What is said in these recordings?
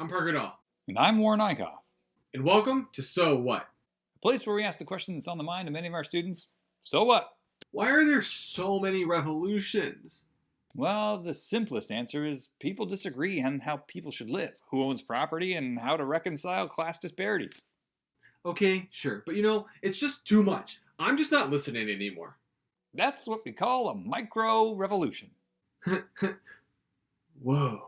I'm Parker Dahl. And I'm Warren Eichhoff. And welcome to So What? A place where we ask the question that's on the mind of many of our students, so what? Why are there so many revolutions? Well, the simplest answer is people disagree on how people should live, who owns property, and how to reconcile class disparities. Okay, sure, but it's just too much. I'm just not listening anymore. That's what we call a micro-revolution. Whoa.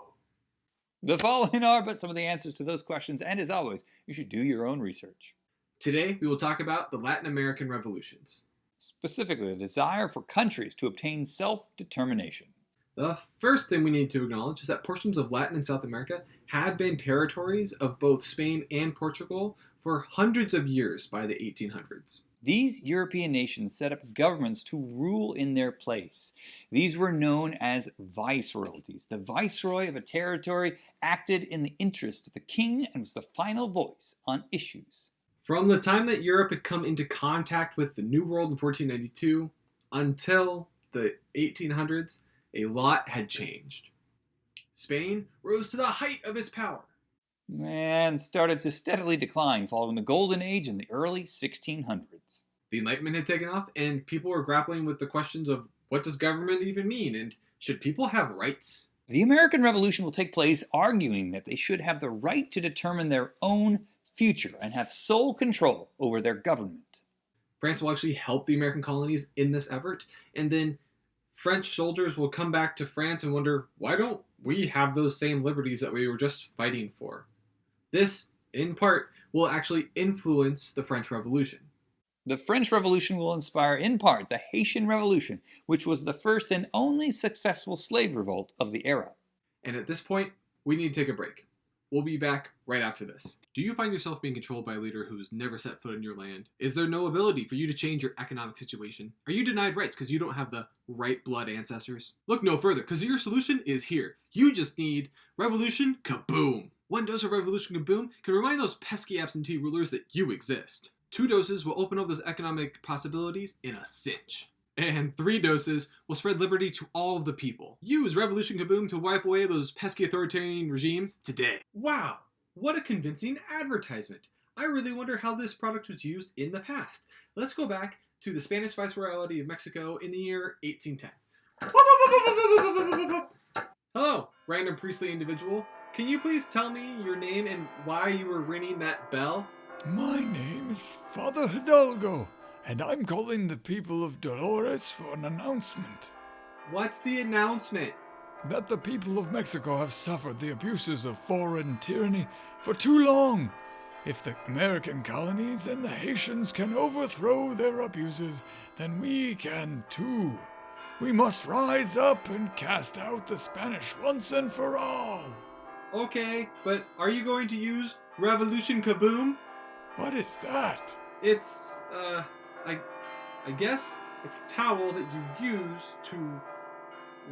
The following are but some of the answers to those questions, and as always, you should do your own research. Today, we will talk about the Latin American revolutions. Specifically, the desire for countries to obtain self-determination. The first thing we need to acknowledge is that portions of Latin and South America had been territories of both Spain and Portugal for hundreds of years by the 1800s. These European nations set up governments to rule in their place. These were known as viceroyalties. The viceroy of a territory acted in the interest of the king and was the final voice on issues. From the time that Europe had come into contact with the New World in 1492 until the 1800s, a lot had changed. Spain rose to the height of its power And started to steadily decline following the Golden Age in the early 1600s. The Enlightenment had taken off, and people were grappling with the questions of what does government even mean, and should people have rights? The American Revolution will take place arguing that they should have the right to determine their own future and have sole control over their government. France will actually help the American colonies in this effort, and then French soldiers will come back to France and wonder, why don't we have those same liberties that we were just fighting for? This, in part, will actually influence the French Revolution. The French Revolution will inspire, in part, the Haitian Revolution, which was the first and only successful slave revolt of the era. And at this point, we need to take a break. We'll be back right after this. Do you find yourself being controlled by a leader who's never set foot in your land? Is there no ability for you to change your economic situation? Are you denied rights because you don't have the right blood ancestors? Look no further, because your solution is here. You just need Revolution Kaboom! 1 dose of Revolution Kaboom can remind those pesky absentee rulers that you exist. 2 doses will open up those economic possibilities in a cinch. And 3 doses will spread liberty to all of the people. Use Revolution Kaboom to wipe away those pesky authoritarian regimes today. Wow, what a convincing advertisement. I really wonder how this product was used in the past. Let's go back to the Spanish Viceroyalty of Mexico in the year 1810. Hello, random priestly individual. Can you please tell me your name and why you were ringing that bell? My name is Father Hidalgo, and I'm calling the people of Dolores for an announcement. What's the announcement? That the people of Mexico have suffered the abuses of foreign tyranny for too long. If the American colonies and the Haitians can overthrow their abuses, then we can too. We must rise up and cast out the Spanish once and for all. Okay, but are you going to use Revolution Kaboom? What is that? It's, I guess it's a towel that you use to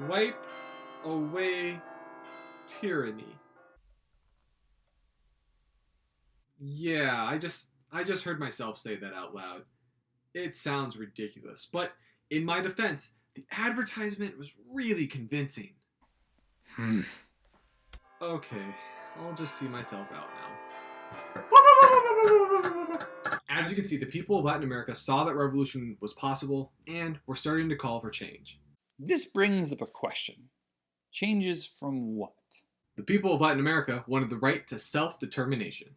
wipe away tyranny. Yeah, I just heard myself say that out loud. It sounds ridiculous, but in my defense, the advertisement was really convincing. Okay, I'll just see myself out now. As you can see, the people of Latin America saw that revolution was possible and were starting to call for change. This brings up a question. Changes from what? The people of Latin America wanted the right to self-determination.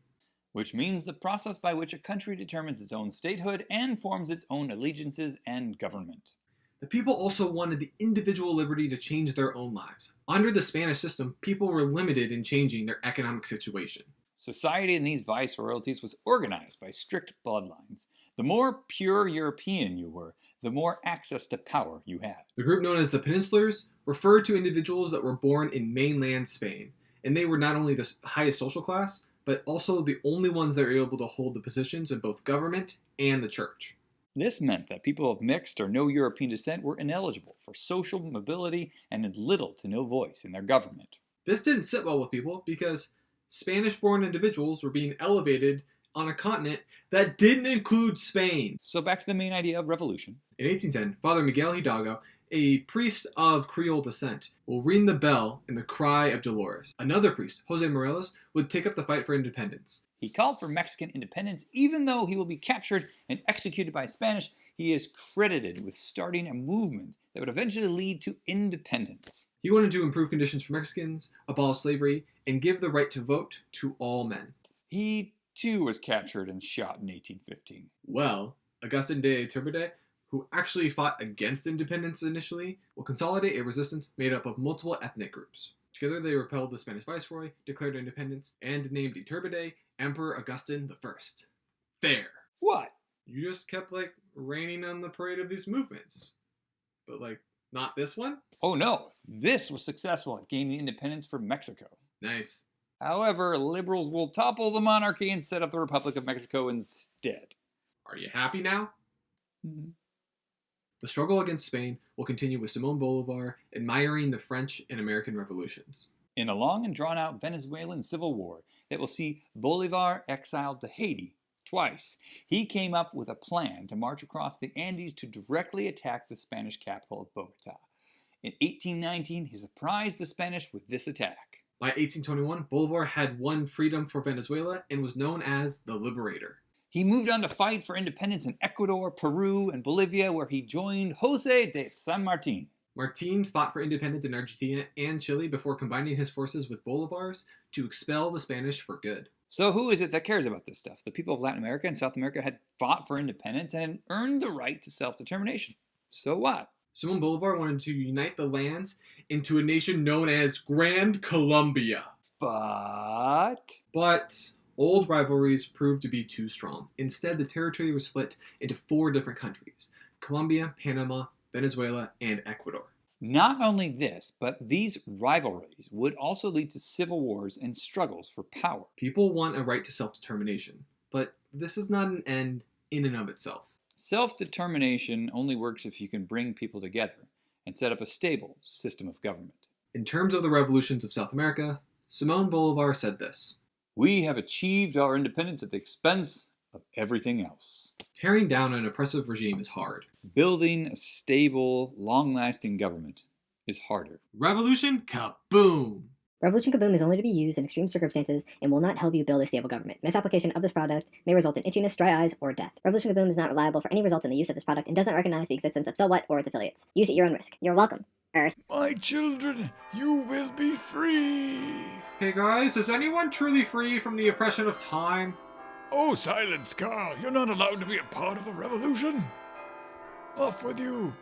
Which means the process by which a country determines its own statehood and forms its own allegiances and government. The people also wanted the individual liberty to change their own lives. Under the Spanish system, people were limited in changing their economic situation. Society in these viceroyalties was organized by strict bloodlines. The more pure European you were, the more access to power you had. The group known as the Peninsulars referred to individuals that were born in mainland Spain, and they were not only the highest social class, but also the only ones that were able to hold the positions in both government and the church. This meant that people of mixed or no European descent were ineligible for social mobility and had little to no voice in their government. This didn't sit well with people because Spanish-born individuals were being elevated on a continent that didn't include Spain. So back to the main idea of revolution. In 1810, Father Miguel Hidalgo A priest of Creole descent will ring the bell in the cry of Dolores. Another priest, Jose Morelos, would take up the fight for independence. He called for Mexican independence. Even though he will be captured and executed by Spanish, he is credited with starting a movement that would eventually lead to independence. He wanted to improve conditions for Mexicans, abolish slavery, and give the right to vote to all men. He too was captured and shot in 1815. Well, Augustin de Iturbide, who actually fought against independence initially, will consolidate a resistance made up of multiple ethnic groups. Together they repelled the Spanish viceroy, declared independence, and named Iturbide Emperor Augustin I. There. What? You just kept, raining on the parade of these movements. But, not this one? Oh no, this was successful at gaining independence for Mexico. Nice. However, liberals will topple the monarchy and set up the Republic of Mexico instead. Are you happy now? Mhm. The struggle against Spain will continue with Simón Bolívar admiring the French and American revolutions. In a long and drawn-out Venezuelan civil war that will see Bolívar exiled to Haiti twice, he came up with a plan to march across the Andes to directly attack the Spanish capital of Bogotá. In 1819, he surprised the Spanish with this attack. By 1821, Bolívar had won freedom for Venezuela and was known as the Liberator. He moved on to fight for independence in Ecuador, Peru, and Bolivia, where he joined José de San Martín. Martín fought for independence in Argentina and Chile before combining his forces with Bolívar's to expel the Spanish for good. So who is it that cares about this stuff? The people of Latin America and South America had fought for independence and had earned the right to self-determination. So what? Simón Bolívar wanted to unite the lands into a nation known as Grand Colombia. But Old rivalries proved to be too strong. Instead, the territory was split into 4 different countries: Colombia, Panama, Venezuela, and Ecuador. not only this, but these rivalries would also lead to civil wars and struggles for power. People want a right to self-determination, but this is not an end in and of itself. Self-determination only works if you can bring people together and set up a stable system of government. In terms of the revolutions of South America, Simón Bolívar said this: We have achieved our independence at the expense of everything else. Tearing down an oppressive regime is hard. Building a stable, long-lasting government is harder. Revolution kaboom! Revolution Kaboom is only to be used in extreme circumstances and will not help you build a stable government. Misapplication of this product may result in itchiness, dry eyes, or death. Revolution Kaboom is not reliable for any results in the use of this product and does not recognize the existence of So What or its affiliates. Use at your own risk. You're welcome, Earth. My children, you will be free. Hey guys, is anyone truly free from the oppression of time? Oh, silence, Carl. You're not allowed to be a part of the revolution. Off with you.